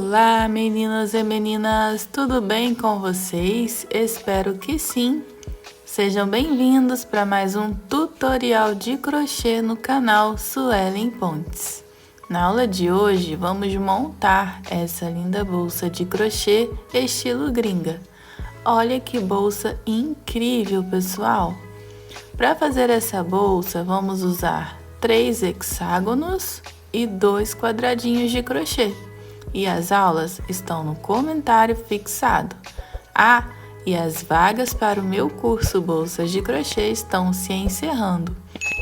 Olá, meninos e meninas, tudo bem com vocês? Espero que sim. Sejam bem-vindos para mais um tutorial de crochê no canal Suelen Pontes. Na aula de hoje, vamos montar essa linda bolsa de crochê estilo gringa. Olha que bolsa incrível, pessoal! Para fazer essa bolsa, vamos usar 3 hexágonos e 2 quadradinhos de crochê. E as aulas estão no comentário fixado. E as vagas para o meu curso Bolsas de Crochê estão se encerrando.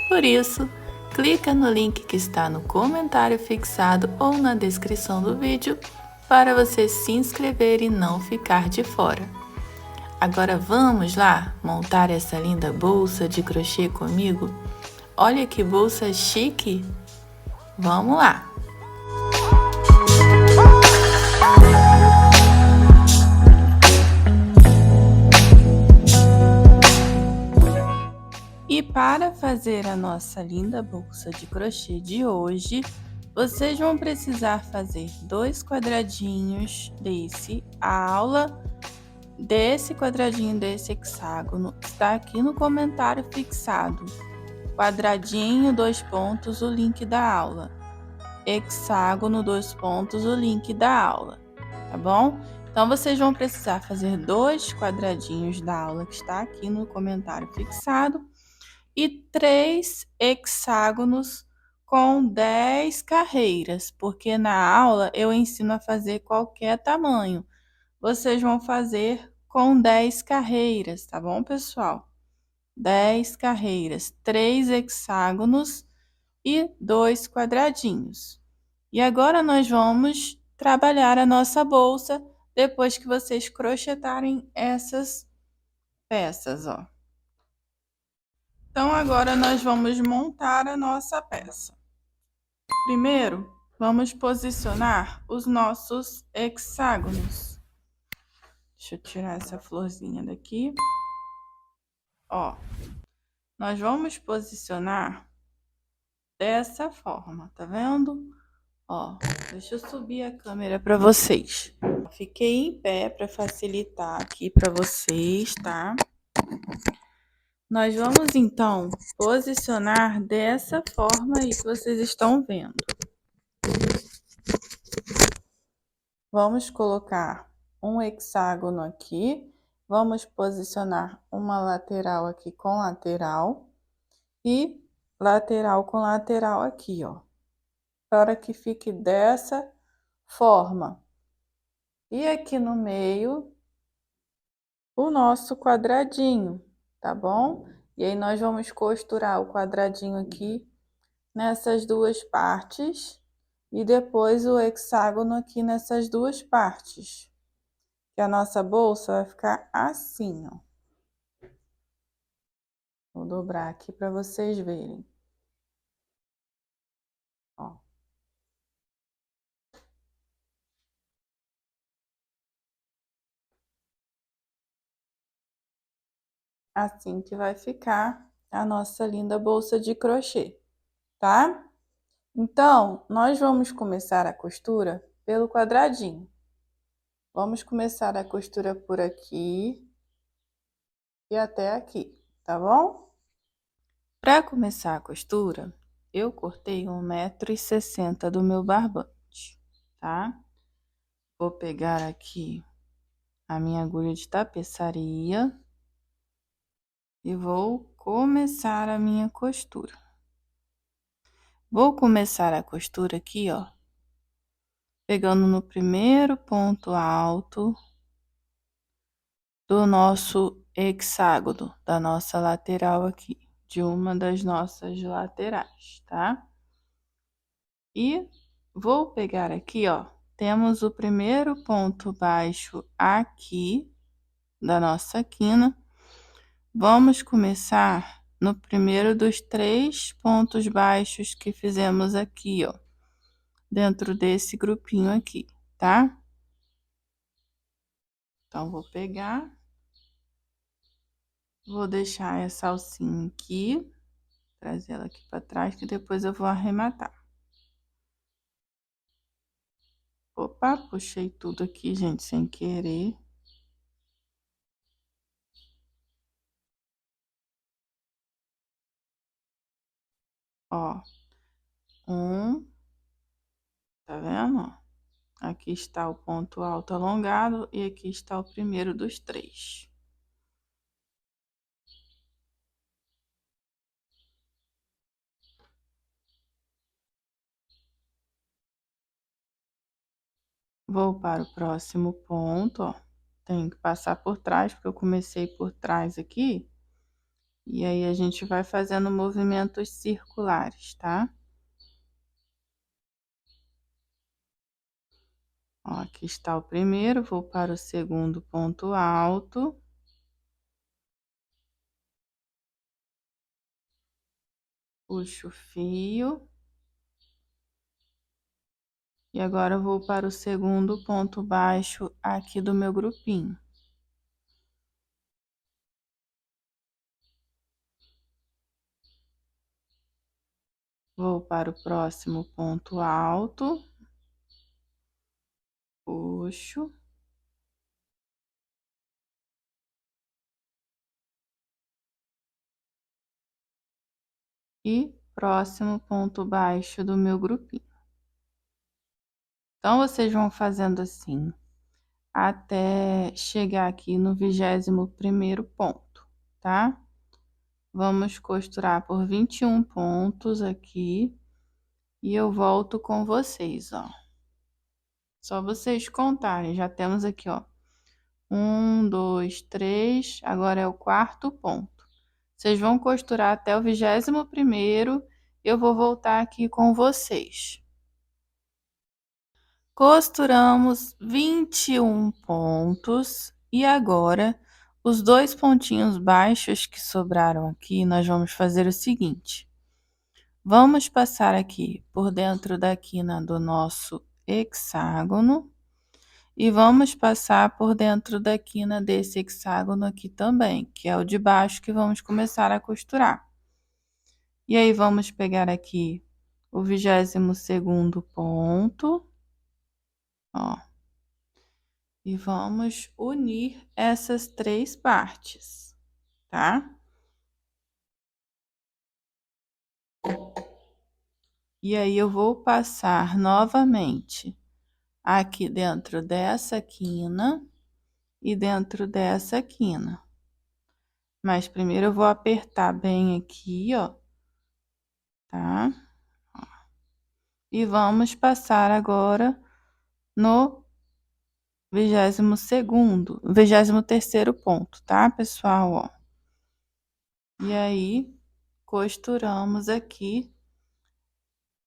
Por isso, clica no link que está no comentário fixado ou na descrição do vídeo para você se inscrever e não ficar de fora. Agora vamos lá montar essa linda bolsa de crochê comigo? Olha que bolsa chique! Vamos lá! E para fazer a nossa linda bolsa de crochê de hoje, vocês vão precisar fazer 2 quadradinhos a aula desse quadradinho desse hexágono está aqui no comentário fixado. Quadradinho, 2 pontos, o link da aula. Hexágono, 2 pontos, o link da aula, tá bom? Então, vocês vão precisar fazer 2 quadradinhos da aula que está aqui no comentário fixado e 3 hexágonos com 10 carreiras, porque na aula eu ensino a fazer qualquer tamanho. Vocês vão fazer com 10 carreiras, tá bom, pessoal? 10 carreiras, 3 hexágonos e 2 quadradinhos. E agora nós vamos trabalhar a nossa bolsa depois que vocês crochetarem essas peças, ó. Então, agora nós vamos montar a nossa peça. Primeiro, vamos posicionar os nossos hexágonos. Deixa eu tirar essa florzinha daqui. Ó, nós vamos posicionar dessa forma, tá vendo? Ó, deixa eu subir a câmera para vocês. Fiquei em pé para facilitar aqui para vocês, tá? Nós vamos, então, posicionar dessa forma aí que vocês estão vendo. Vamos colocar um hexágono aqui. Vamos posicionar uma lateral aqui com lateral. E lateral com lateral aqui, ó. Para que fique dessa forma. E aqui no meio, o nosso quadradinho, tá bom? E aí, nós vamos costurar o quadradinho aqui nessas duas partes e depois o hexágono aqui nessas duas partes. Que a nossa bolsa vai ficar assim, ó. Vou dobrar aqui para vocês verem. Ó. Assim que vai ficar a nossa linda bolsa de crochê, tá? Então, nós vamos começar a costura pelo quadradinho. Vamos começar a costura por aqui e até aqui, tá bom? Para começar a costura, eu cortei 1,60 m do meu barbante, tá? Vou pegar aqui a minha agulha de tapeçaria e vou começar a minha costura. Vou começar a costura aqui, ó, pegando no primeiro ponto alto do nosso hexágono, da nossa lateral aqui, de uma das nossas laterais, tá? E vou pegar aqui, ó, temos o primeiro ponto baixo aqui da nossa quina. Vamos começar no primeiro dos 3 pontos baixos que fizemos aqui, ó, dentro desse grupinho aqui, tá? Então, vou pegar, vou deixar essa alcinha aqui, trazer ela aqui para trás, que depois eu vou arrematar. Opa, puxei tudo aqui, gente, sem querer. Ó, tá vendo? Ó, aqui está o ponto alto alongado e aqui está o primeiro dos 3. Vou para o próximo ponto, ó. Tenho que passar por trás, porque eu comecei por trás aqui. E aí a gente vai fazendo movimentos circulares, tá? Ó, aqui está o primeiro, vou para o segundo ponto alto. Puxo o fio. E agora eu vou para o segundo ponto baixo aqui do meu grupinho. Vou para o próximo ponto alto. Puxo. E próximo ponto baixo do meu grupinho. Então, vocês vão fazendo assim até chegar aqui no 21º ponto, tá? Vamos costurar por 21 pontos aqui e eu volto com vocês, ó. Só vocês contarem, já temos aqui, ó, 1, 2, 3, agora é o 4º ponto. Vocês vão costurar até o 21º, eu vou voltar aqui com vocês. Costuramos 21 pontos e agora os 2 pontinhos baixos que sobraram aqui, nós vamos fazer o seguinte. Vamos passar aqui por dentro da quina do nosso hexágono e vamos passar por dentro da quina desse hexágono aqui também, que é o de baixo que vamos começar a costurar. E aí vamos pegar aqui o 22º ponto, ó, e vamos unir essas 3 partes, tá? E aí eu vou passar novamente aqui dentro dessa quina e dentro dessa quina. Mas primeiro eu vou apertar bem aqui, ó, tá? Ó. E vamos passar agora no 23º ponto, tá, pessoal? Ó. E aí, costuramos aqui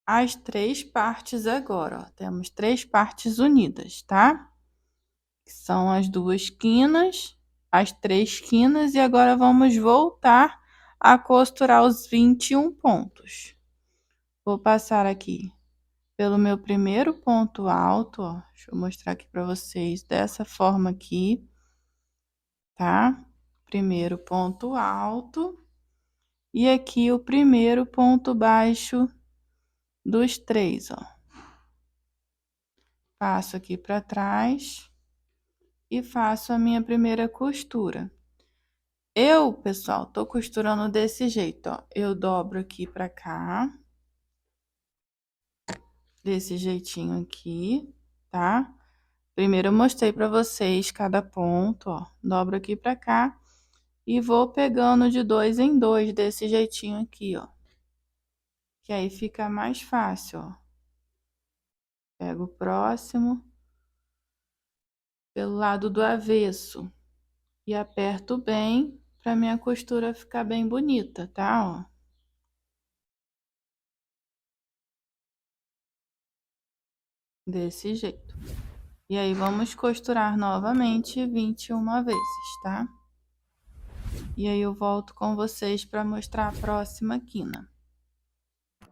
as 3 partes agora, ó. Temos 3 partes unidas, tá? Que são as 2 quinas, as 3 quinas, e agora vamos voltar a costurar os 21 pontos. Vou passar aqui pelo meu primeiro ponto alto, ó. Deixa eu mostrar aqui para vocês dessa forma aqui, tá? Primeiro ponto alto e aqui o primeiro ponto baixo dos 3, ó. Passo aqui para trás e faço a minha primeira costura. Eu, pessoal, tô costurando desse jeito, ó. Eu dobro aqui para cá, desse jeitinho aqui, tá? Primeiro eu mostrei para vocês cada ponto, ó. Dobro aqui para cá e vou pegando de 2 em 2 desse jeitinho aqui, ó. Que aí fica mais fácil, ó. Pego o próximo pelo lado do avesso e aperto bem para minha costura ficar bem bonita, tá? Ó. Desse jeito. E aí vamos costurar novamente 21 vezes, tá? E aí eu volto com vocês para mostrar a próxima quina.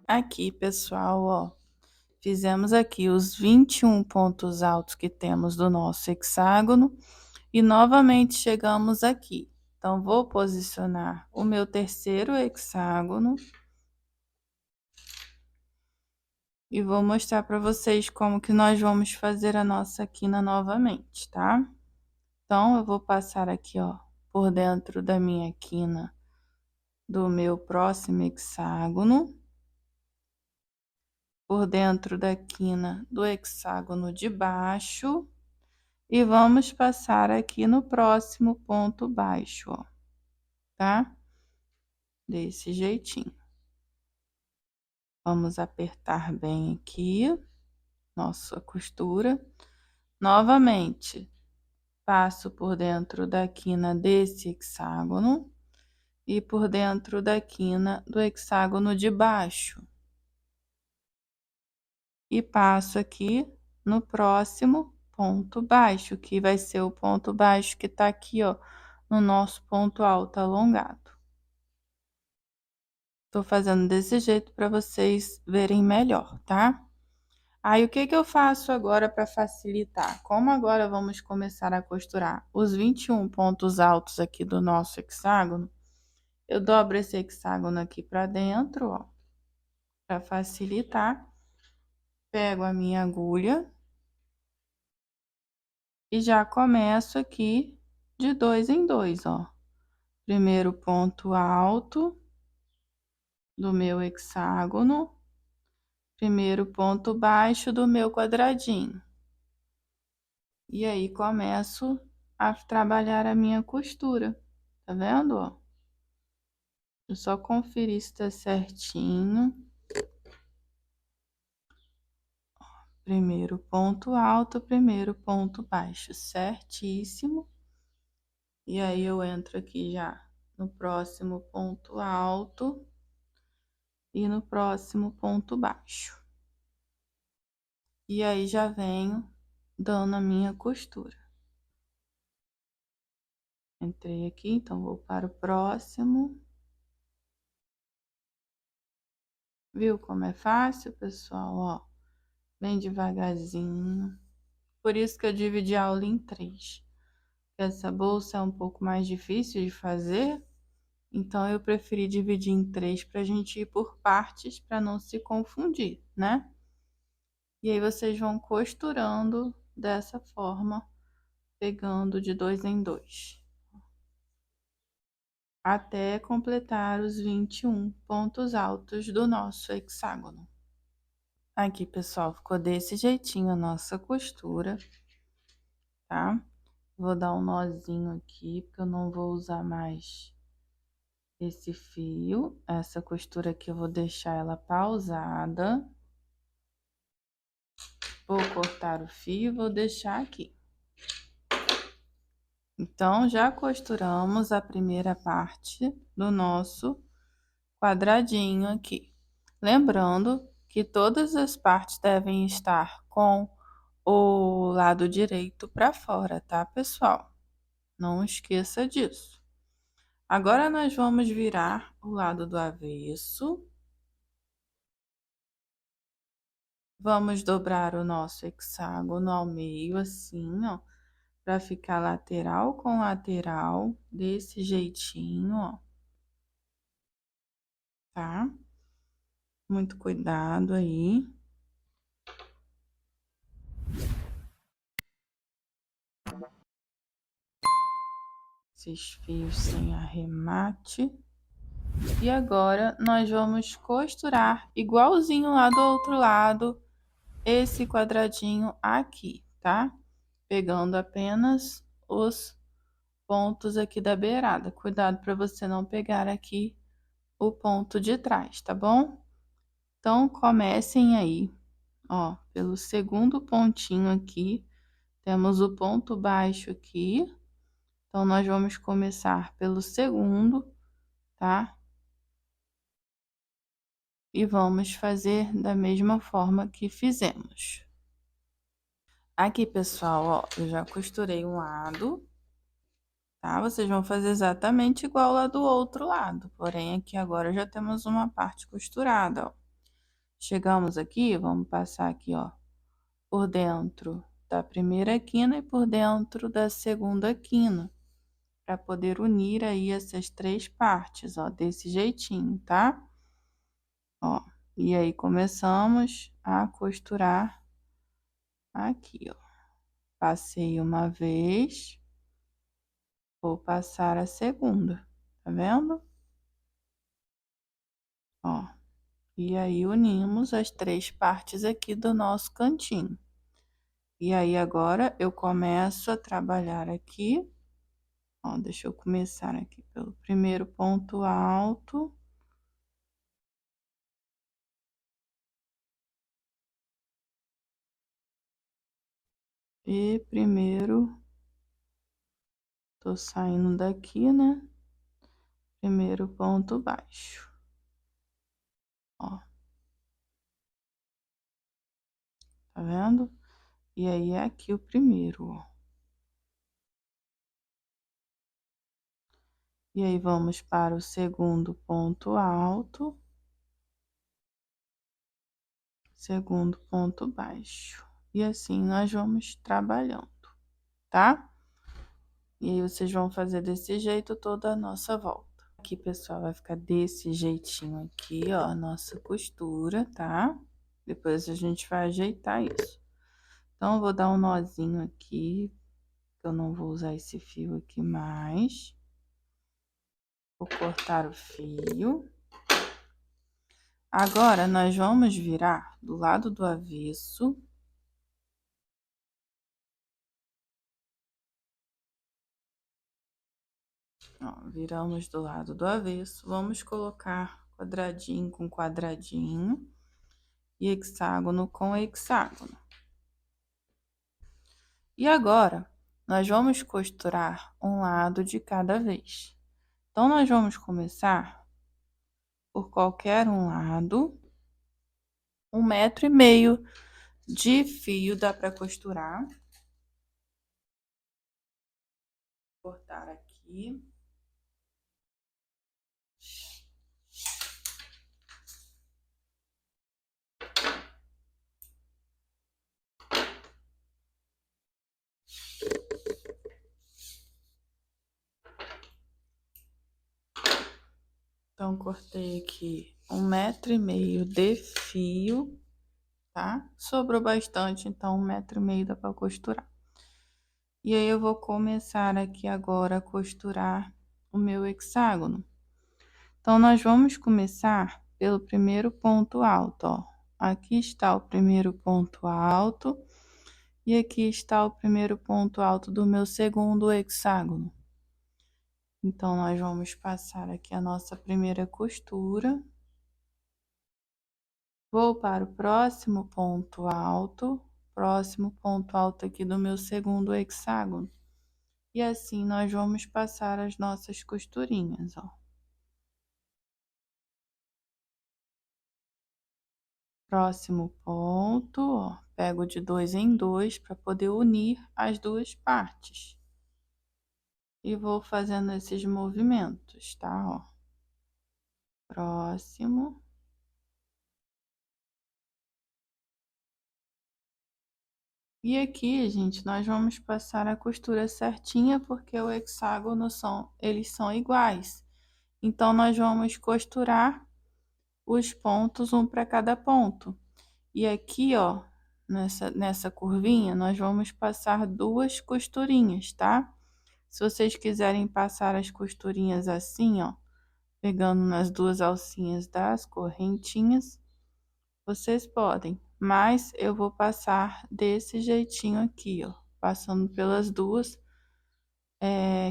Aqui, pessoal, ó, fizemos aqui os 21 pontos altos que temos do nosso hexágono e novamente chegamos aqui. Então, vou posicionar o meu terceiro hexágono. e vou mostrar para vocês como que nós vamos fazer a nossa quina novamente, tá? Então, eu vou passar aqui, ó, por dentro da minha quina do meu próximo hexágono, por dentro da quina do hexágono de baixo, e vamos passar aqui no próximo ponto baixo, ó, tá? Desse jeitinho. Vamos apertar bem aqui nossa costura. Novamente, passo por dentro da quina desse hexágono e por dentro da quina do hexágono de baixo. E passo aqui no próximo ponto baixo, que vai ser o ponto baixo que tá aqui, ó, no nosso ponto alto alongado. Tô fazendo desse jeito para vocês verem melhor, tá? Aí, o que que eu faço agora para facilitar? Como agora vamos começar a costurar os 21 pontos altos aqui do nosso hexágono, eu dobro esse hexágono aqui para dentro, ó, para facilitar. Pego a minha agulha e já começo aqui de 2 em 2, ó. Primeiro ponto alto do meu hexágono, primeiro ponto baixo do meu quadradinho. E aí, começo a trabalhar a minha costura, tá vendo, ó? Eu só conferir se tá certinho. Primeiro ponto alto, primeiro ponto baixo, certíssimo. E aí, eu entro aqui já no próximo ponto alto e no próximo ponto baixo. E aí, já venho dando a minha costura. Entrei aqui, então vou para o próximo. Viu como é fácil, pessoal? Ó, bem devagarzinho. Por isso que eu dividi a aula em 3. Essa bolsa é um pouco mais difícil de fazer, então eu preferi dividir em 3 para a gente ir por partes para não se confundir, né? E aí vocês vão costurando dessa forma, pegando de 2 em 2. Até completar os 21 pontos altos do nosso hexágono. Aqui, pessoal, ficou desse jeitinho a nossa costura, tá? Vou dar um nozinho aqui, porque eu não vou usar mais esse fio. Essa costura aqui eu vou deixar ela pausada. Vou cortar o fio e vou deixar aqui. Então, já costuramos a primeira parte do nosso quadradinho aqui. Lembrando que todas as partes devem estar com o lado direito para fora, tá, pessoal? Não esqueça disso. Agora, nós vamos virar o lado do avesso. Vamos dobrar o nosso hexágono ao meio, assim, ó, para ficar lateral com lateral, desse jeitinho, ó, tá? Muito cuidado aí. Esses fios sem arremate. E agora, nós vamos costurar igualzinho lá do outro lado, esse quadradinho aqui, tá? Pegando apenas os pontos aqui da beirada. Cuidado para você não pegar aqui o ponto de trás, tá bom? Então, comecem aí, ó, pelo segundo pontinho aqui, temos o ponto baixo aqui. Então, nós vamos começar pelo segundo, tá? E vamos fazer da mesma forma que fizemos. Aqui, pessoal, ó, eu já costurei um lado, tá? Vocês vão fazer exatamente igual lá do outro lado, porém aqui agora já temos uma parte costurada, ó. Chegamos aqui, vamos passar aqui, ó, por dentro da primeira quina e por dentro da segunda quina, para poder unir aí essas 3 partes, ó, desse jeitinho, tá? Ó, e aí começamos a costurar aqui, ó. Passei uma vez, vou passar a segunda, tá vendo? Ó, e aí unimos as 3 partes aqui do nosso cantinho. E aí agora eu começo a trabalhar aqui, ó, deixa eu começar aqui pelo primeiro ponto alto. E primeiro, tô saindo daqui, né? Primeiro ponto baixo, ó, tá vendo? E aí é aqui o primeiro, ó. E aí vamos para o segundo ponto alto, segundo ponto baixo. E assim nós vamos trabalhando, tá? E aí vocês vão fazer desse jeito toda a nossa volta. Aqui, pessoal, vai ficar desse jeitinho aqui, ó, a nossa costura, tá? Depois a gente vai ajeitar isso. Então, eu vou dar um nozinho aqui, eu não vou usar esse fio aqui mais. Vou cortar o fio. Agora, nós vamos virar do lado do avesso. Ó, viramos do lado do avesso. Vamos colocar quadradinho com quadradinho e hexágono com hexágono. E agora, nós vamos costurar um lado de cada vez. Então, nós vamos começar por qualquer um lado, 1,5 m de fio dá para costurar. Vou cortar aqui. Então, cortei aqui 1,5 m de fio, tá? Sobrou bastante, então 1,5 m dá para costurar. E aí, eu vou começar aqui agora a costurar o meu hexágono. Então, nós vamos começar pelo primeiro ponto alto, ó. Aqui está o primeiro ponto alto e aqui está o primeiro ponto alto do meu segundo hexágono. Então, nós vamos passar aqui a nossa primeira costura. Vou para o próximo ponto alto aqui do meu segundo hexágono. E assim, nós vamos passar as nossas costurinhas, ó. Próximo ponto, ó, pego de 2 em 2 para poder unir as duas partes. E vou fazendo esses movimentos, tá? Ó. Próximo. E aqui, gente, nós vamos passar a costura certinha porque o hexágono eles são iguais. Então, nós vamos costurar os pontos um para cada ponto. E aqui, ó, nessa curvinha, nós vamos passar 2 costurinhas, tá? Se vocês quiserem passar as costurinhas assim, ó, pegando nas 2 alcinhas das correntinhas, vocês podem. Mas eu vou passar desse jeitinho aqui, ó, passando pelas 2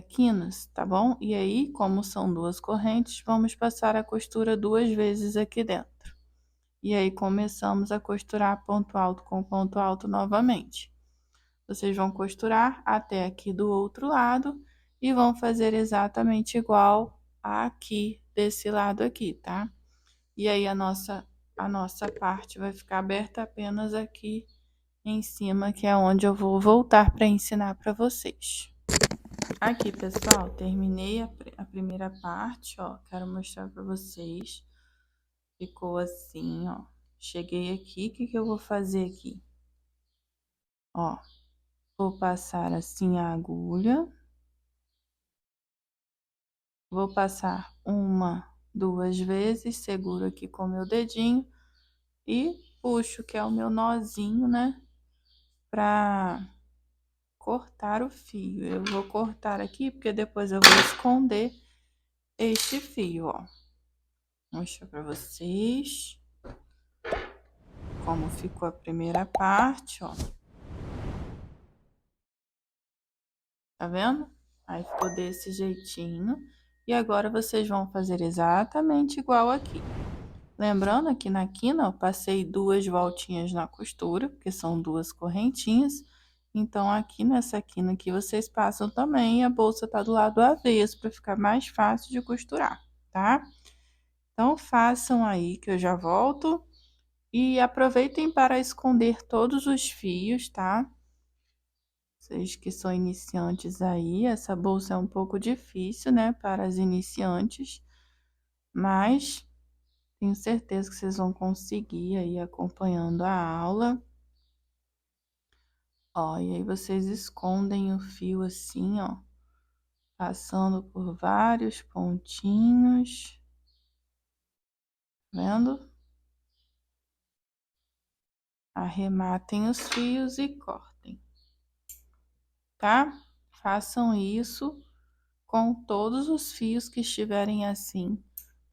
quinas, tá bom? E aí, como são 2 correntes, vamos passar a costura 2 vezes aqui dentro. E aí, começamos a costurar ponto alto com ponto alto novamente. Vocês vão costurar até aqui do outro lado e vão fazer exatamente igual aqui desse lado aqui, tá? E aí, a nossa parte vai ficar aberta apenas aqui em cima, que é onde eu vou voltar para ensinar para vocês. Aqui, pessoal, terminei a primeira parte, ó, quero mostrar para vocês. Ficou assim, ó. Cheguei aqui, o que que eu vou fazer aqui? Ó, vou passar assim a agulha. Vou passar 1, 2 vezes, seguro aqui com meu dedinho e puxo, que é o meu nozinho, né? Pra cortar o fio. Eu vou cortar aqui, porque depois eu vou esconder este fio, ó. Vou mostrar pra vocês como ficou a primeira parte, ó. Tá vendo? Aí ficou desse jeitinho. E agora vocês vão fazer exatamente igual aqui. Lembrando que na quina eu passei 2 voltinhas na costura, porque são 2 correntinhas. Então, aqui nessa quina aqui vocês passam também, e a bolsa tá do lado avesso, para ficar mais fácil de costurar, tá? Então, façam aí que eu já volto. E aproveitem para esconder todos os fios, tá? Vocês que são iniciantes aí, essa bolsa é um pouco difícil, né, para as iniciantes, mas tenho certeza que vocês vão conseguir aí acompanhando a aula. Ó, e aí vocês escondem o fio assim, ó, passando por vários pontinhos, vendo? Arrematem os fios e cortem, tá? Façam isso com todos os fios que estiverem assim,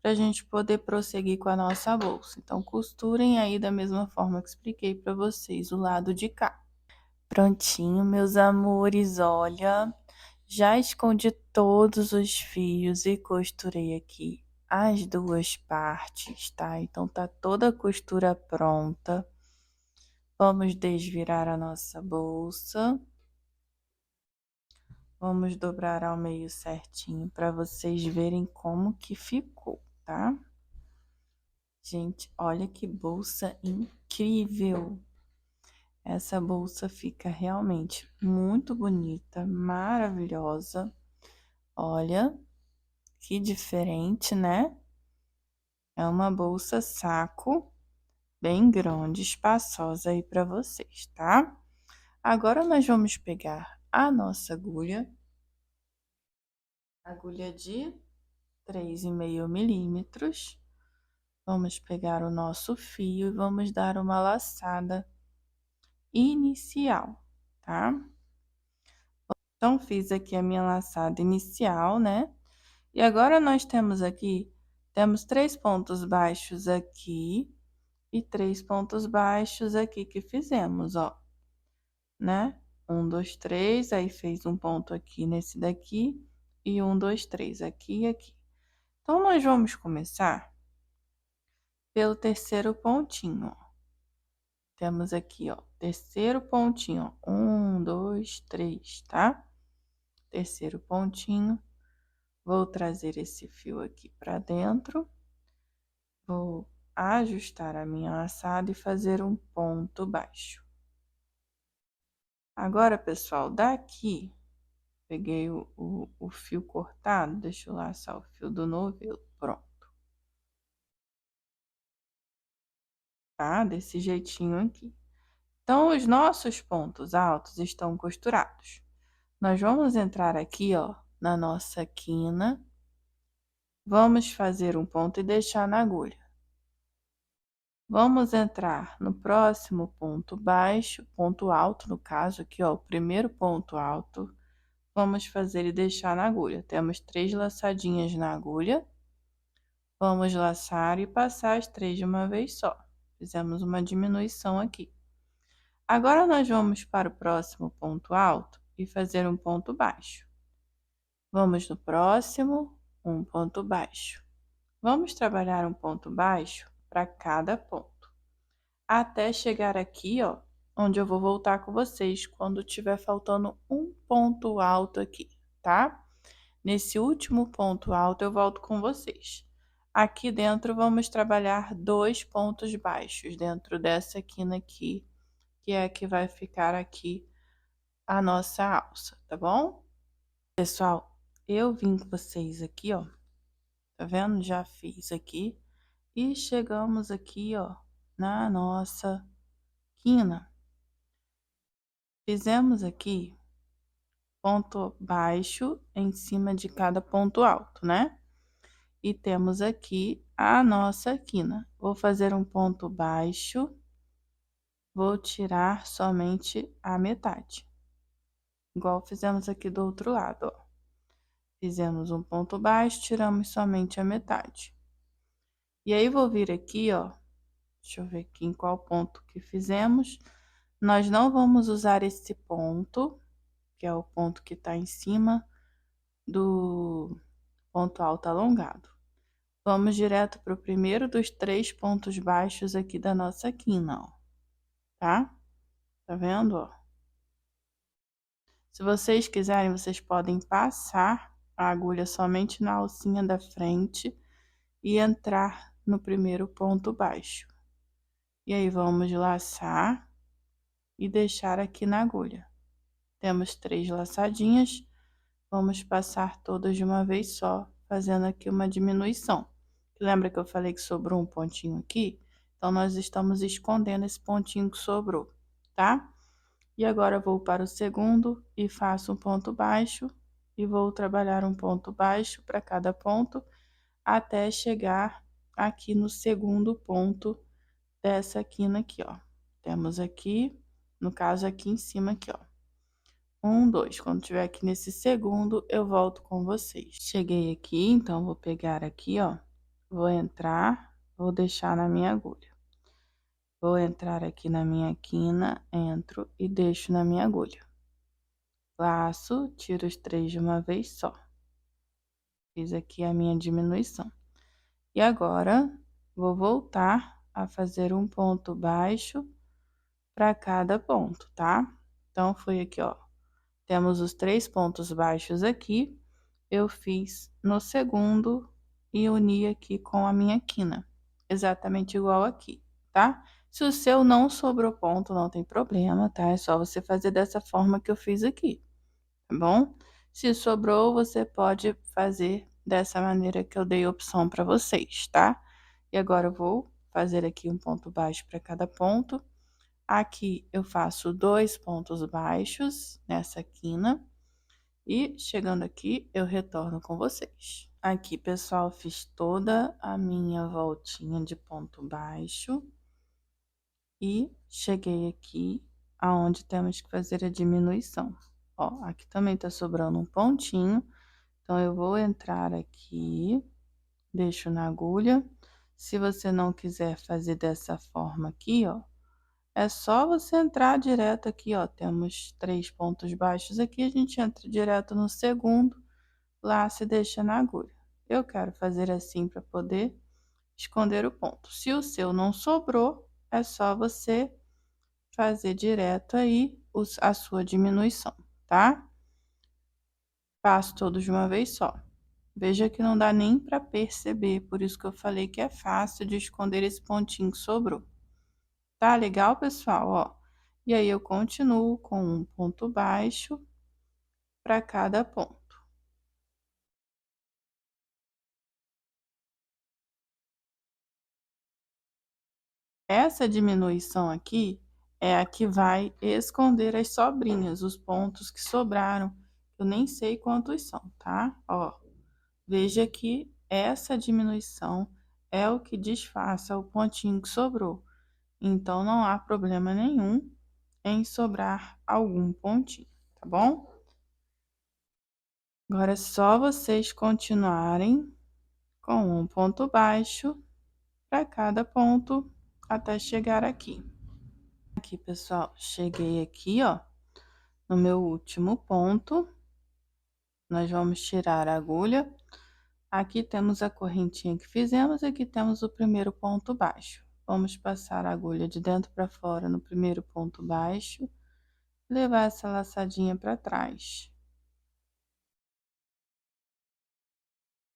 para a gente poder prosseguir com a nossa bolsa. Então, costurem aí da mesma forma que expliquei para vocês, o lado de cá. Prontinho, meus amores, olha, já escondi todos os fios e costurei aqui as 2 partes, tá? Então, tá toda a costura pronta. Vamos desvirar a nossa bolsa. Vamos dobrar ao meio certinho para vocês verem como que ficou, tá? Gente, olha que bolsa incrível! Essa bolsa fica realmente muito bonita, maravilhosa. Olha, que diferente, né? É uma bolsa saco, bem grande, espaçosa aí para vocês, tá? Agora nós vamos pegar a nossa agulha de 3,5 milímetros. Vamos pegar o nosso fio e vamos dar uma laçada inicial, tá? Então, fiz aqui a minha laçada inicial, né? E agora nós temos aqui, temos 3 pontos baixos aqui e 3 pontos baixos aqui que fizemos, ó, né? 1, 2, 3, aí fez um ponto aqui nesse daqui e 1, 2, 3 aqui e aqui. Então, nós vamos começar pelo terceiro pontinho, ó. Temos aqui, ó, terceiro pontinho, ó, 1, 2, 3, tá? Terceiro pontinho, vou trazer esse fio aqui para dentro, vou ajustar a minha laçada e fazer um ponto baixo. Agora, pessoal, daqui, peguei o fio cortado, deixa eu laçar o fio do novelo, pronto. Tá? Desse jeitinho aqui. Então, os nossos pontos altos estão costurados. Nós vamos entrar aqui, ó, na nossa quina. Vamos fazer um ponto e deixar na agulha. Vamos entrar no próximo ponto baixo, ponto alto, no caso aqui, ó, o primeiro ponto alto. Vamos fazer e deixar na agulha. Temos 3 laçadinhas na agulha. Vamos laçar e passar as 3 de uma vez só. Fizemos uma diminuição aqui. Agora, nós vamos para o próximo ponto alto e fazer um ponto baixo. Vamos no próximo, um ponto baixo. Vamos trabalhar um ponto baixo para cada ponto, até chegar aqui, ó, onde eu vou voltar com vocês quando tiver faltando um ponto alto aqui, tá? Nesse último ponto alto eu volto com vocês. Aqui dentro vamos trabalhar 2 pontos baixos dentro dessa quina aqui, que é a que vai ficar aqui a nossa alça, tá bom? Pessoal, eu vim com vocês aqui, ó, tá vendo? Já fiz aqui e chegamos aqui, ó, na nossa quina. Fizemos aqui ponto baixo em cima de cada ponto alto, né? E temos aqui a nossa quina. Vou fazer um ponto baixo vou tirar somente a metade, igual fizemos aqui do outro lado, ó. Fizemos um ponto baixo, tiramos somente a metade. E aí, vou vir aqui, ó, deixa eu ver aqui em qual ponto que fizemos. Nós não vamos usar esse ponto, que é o ponto que tá em cima do ponto alto alongado. Vamos direto pro primeiro dos 3 pontos baixos aqui da nossa quina, ó, tá? Tá vendo, ó? Se vocês quiserem, vocês podem passar a agulha somente na alcinha da frente e entrar no primeiro ponto baixo. E aí, vamos laçar e deixar aqui na agulha. Temos 3 laçadinhas, vamos passar todas de uma vez só, fazendo aqui uma diminuição. Lembra que eu falei que sobrou um pontinho aqui? Então, nós estamos escondendo esse pontinho que sobrou, tá? E agora, eu vou para o segundo e faço um ponto baixo e vou trabalhar um ponto baixo para cada ponto, até chegar aqui no segundo ponto dessa quina aqui, ó. Temos aqui, no caso, aqui em cima aqui, ó. 1, 2. Quando tiver aqui nesse segundo, eu volto com vocês. Cheguei aqui, então, vou pegar aqui, ó, vou entrar, vou deixar na minha agulha. Vou entrar aqui na minha quina, entro e deixo na minha agulha. Laço, tiro os 3 de uma vez só. Fiz aqui a minha diminuição. E agora, vou voltar a fazer um ponto baixo para cada ponto, tá? Então, foi aqui, ó. Temos os 3 pontos baixos aqui. Eu fiz no segundo e uni aqui com a minha quina. Exatamente igual aqui, tá? Se o seu não sobrou ponto, não tem problema, tá? É só você fazer dessa forma que eu fiz aqui, tá bom? Se sobrou, você pode fazer dessa maneira que eu dei opção para vocês, tá? E agora eu vou fazer aqui um ponto baixo para cada ponto. Aqui eu faço 2 pontos baixos nessa quina e chegando aqui eu retorno com vocês. Aqui, pessoal, fiz toda a minha voltinha de ponto baixo e cheguei aqui aonde temos que fazer a diminuição. Ó, aqui também tá sobrando um pontinho, então eu vou entrar aqui, deixo na agulha. Se você não quiser fazer dessa forma aqui, ó, é só você entrar direto aqui, ó. Temos 3 pontos baixos aqui, a gente entra direto no segundo, lá se deixa na agulha. Eu quero fazer assim para poder esconder o ponto. Se o seu não sobrou, é só você fazer direto aí a sua diminuição, tá? Faço todos de uma vez só. Veja que não dá nem para perceber, por isso que eu falei que é fácil de esconder esse pontinho que sobrou. Tá legal, pessoal? Ó. E aí, eu continuo com um ponto baixo para cada ponto. Essa diminuição aqui é a que vai esconder as sobrinhas, os pontos que sobraram. Eu nem sei quantos são, tá? Ó, veja que essa diminuição é o que disfarça o pontinho que sobrou. Então, não há problema nenhum em sobrar algum pontinho, tá bom? Agora é só vocês continuarem com um ponto baixo para cada ponto até chegar aqui. Aqui, pessoal, cheguei aqui, ó, no meu último ponto. Nós vamos tirar a agulha. Aqui temos a correntinha que fizemos e aqui temos o primeiro ponto baixo. Vamos passar a agulha de dentro para fora no primeiro ponto baixo, levar essa laçadinha para trás.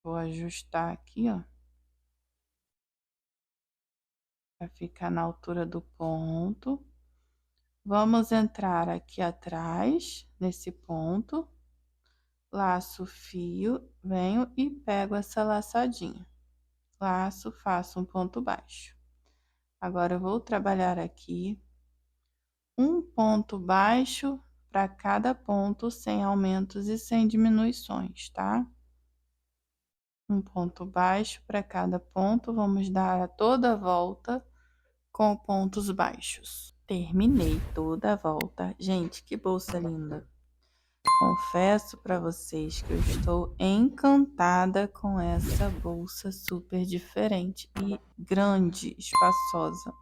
Vou ajustar aqui, ó, para ficar na altura do ponto. Vamos entrar aqui atrás, nesse ponto, laço o fio, venho e pego essa laçadinha. Laço, faço um ponto baixo. Agora, eu vou trabalhar aqui um ponto baixo para cada ponto, sem aumentos e sem diminuições, tá? Um ponto baixo para cada ponto, vamos dar toda a volta com pontos baixos. Terminei toda a volta. Gente, que bolsa linda. Confesso para vocês que eu estou encantada com essa bolsa super diferente e grande, espaçosa.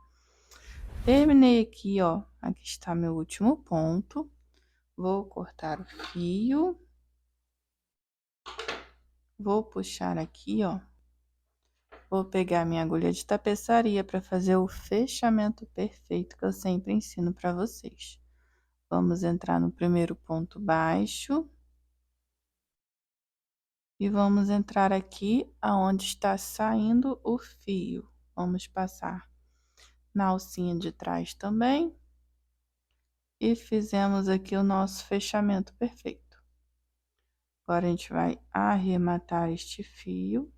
Terminei aqui, ó. Aqui está meu último ponto. Vou cortar o fio. Vou puxar aqui, ó. Vou pegar minha agulha de tapeçaria para fazer o fechamento perfeito que eu sempre ensino para vocês. Vamos entrar no primeiro ponto baixo. E vamos entrar aqui aonde está saindo o fio. Vamos passar na alcinha de trás também. E fizemos aqui o nosso fechamento perfeito. Agora a gente vai arrematar este fio.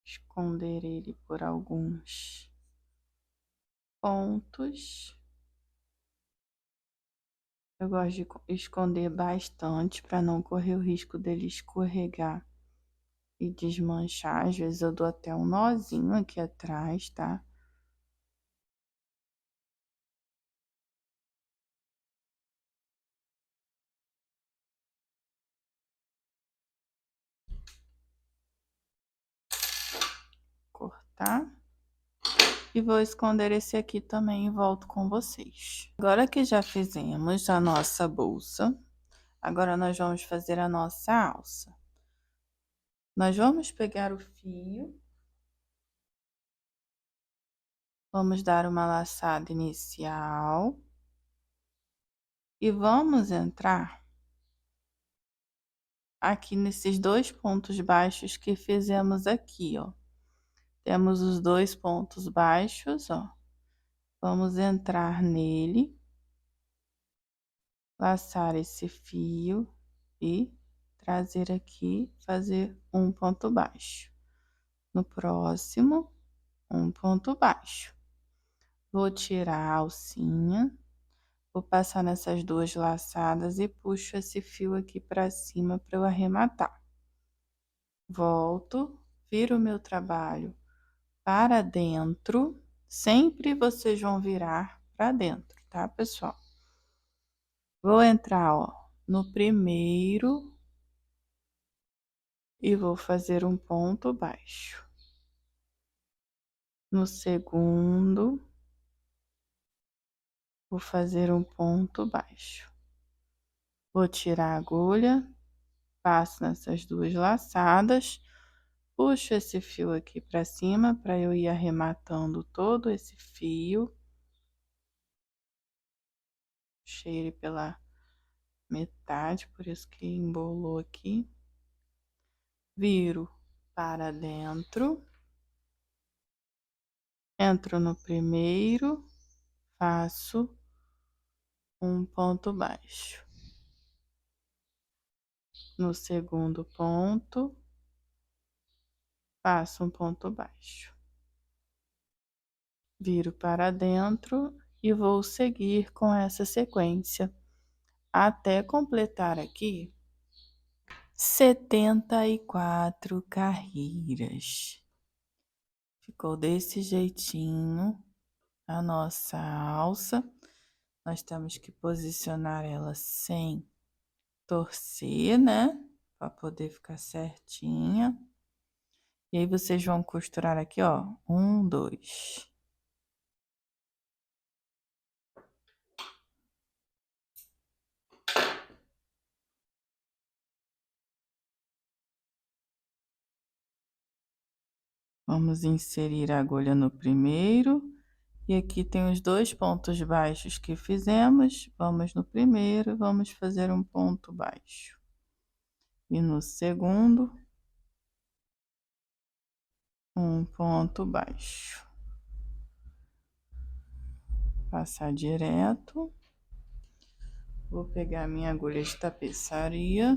Esconder ele por alguns pontos. Eu gosto de esconder bastante para não correr o risco dele escorregar e desmanchar. Às vezes eu dou até um nozinho aqui atrás, tá? Cortar. E vou esconder esse aqui também e volto com vocês. Agora que já fizemos a nossa bolsa, agora nós vamos fazer a nossa alça. Nós vamos pegar o fio, vamos dar uma laçada inicial e vamos entrar aqui nesses dois pontos baixos que fizemos aqui, ó. Temos os dois pontos baixos, ó. Vamos entrar nele, laçar esse fio e trazer aqui, fazer um ponto baixo. No próximo, um ponto baixo. Vou tirar a alcinha, vou passar nessas duas laçadas e puxo esse fio aqui para cima para eu arrematar. Volto, viro o meu trabalho para dentro, sempre vocês vão virar para dentro, tá, pessoal? Vou entrar, ó, no primeiro e vou fazer um ponto baixo. No segundo, vou fazer um ponto baixo. Vou tirar a agulha, passo nessas duas laçadas, puxo esse fio aqui para cima para eu ir arrematando todo esse fio. Puxei ele pela metade, por isso que embolou aqui. Viro para dentro. Entro no primeiro, faço um ponto baixo. No segundo ponto, faço um ponto baixo. Viro para dentro e vou seguir com essa sequência até completar aqui 74 carreiras. Ficou desse jeitinho a nossa alça. Nós temos que posicionar ela sem torcer, né? Para poder ficar certinha. E aí vocês vão costurar aqui, ó, 1, 2. Vamos inserir a agulha no primeiro. E aqui tem os dois pontos baixos que fizemos. Vamos no primeiro, vamos fazer um ponto baixo. E no segundo, um ponto baixo. Passar direto. Vou pegar minha agulha de tapeçaria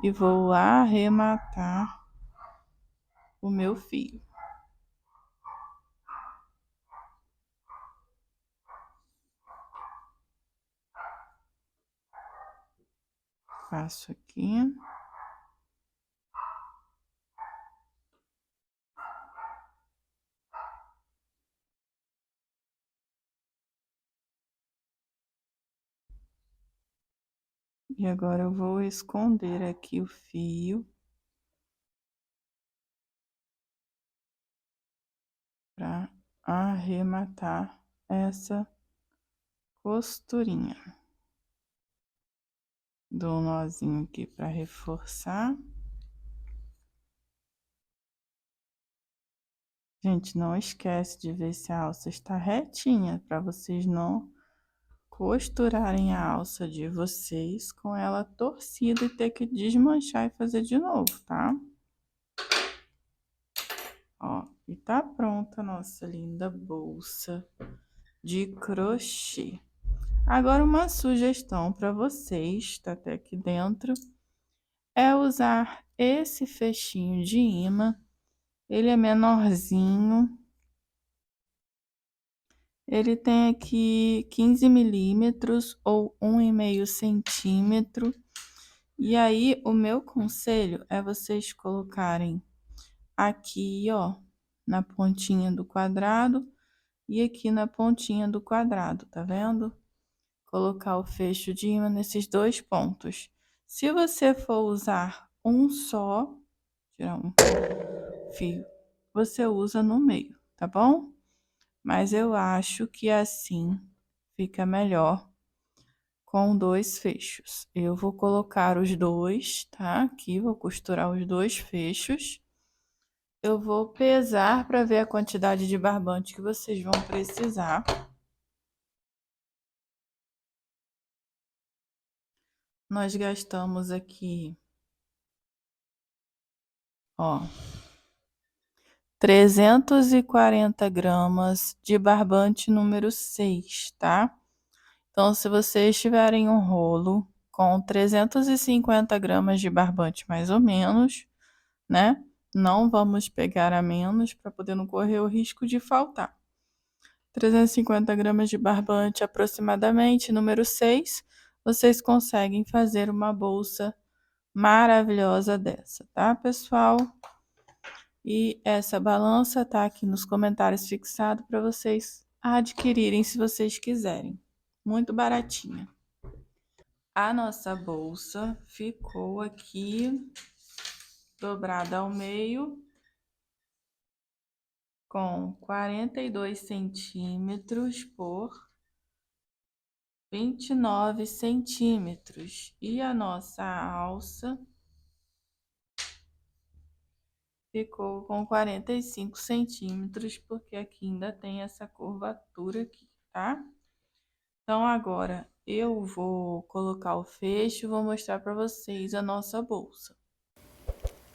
e vou arrematar o meu fio. Passo aqui. E agora eu vou esconder aqui o fio para arrematar essa costurinha. Dou um nozinho aqui para reforçar. Gente, não esquece de ver se a alça está retinha, para vocês não costurarem a alça de vocês com ela torcida e ter que desmanchar e fazer de novo, tá? Ó, e tá pronta a nossa linda bolsa de crochê. Agora, uma sugestão para vocês, tá até aqui dentro, é usar esse fechinho de imã. Ele é menorzinho. Ele tem aqui 15 milímetros ou 1,5 centímetro. E aí, o meu conselho é vocês colocarem aqui, ó, na pontinha do quadrado e aqui na pontinha do quadrado, tá vendo? Colocar o fecho de imã nesses dois pontos. Se você for usar um só, tirar um fio, você usa no meio, tá bom? Mas eu acho que assim fica melhor com dois fechos. Eu vou colocar os dois, tá? Aqui, vou costurar os dois fechos. Eu vou pesar para ver a quantidade de barbante que vocês vão precisar. Nós gastamos aqui, ó, 340 gramas de barbante número 6, tá? Então, se vocês tiverem um rolo com 350 gramas de barbante, mais ou menos, né? Não vamos pegar a menos para poder não correr o risco de faltar. 350 gramas de barbante aproximadamente, número 6, vocês conseguem fazer uma bolsa maravilhosa dessa, tá, pessoal? E essa balança tá aqui nos comentários fixado para vocês adquirirem se vocês quiserem. Muito baratinha. A nossa bolsa ficou aqui dobrada ao meio com 42 centímetros por 29 centímetros. E a nossa alça ficou com 45 centímetros, porque aqui ainda tem essa curvatura aqui, tá? Então, agora eu vou colocar o fecho e vou mostrar para vocês a nossa bolsa.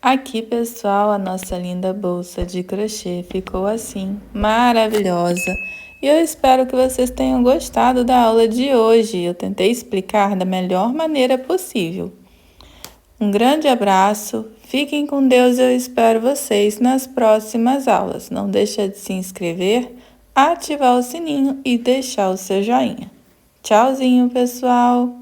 Aqui, pessoal, a nossa linda bolsa de crochê ficou assim, maravilhosa. E eu espero que vocês tenham gostado da aula de hoje. Eu tentei explicar da melhor maneira possível. Um grande abraço, fiquem com Deus e eu espero vocês nas próximas aulas. Não deixe de se inscrever, ativar o sininho e deixar o seu joinha. Tchauzinho, pessoal!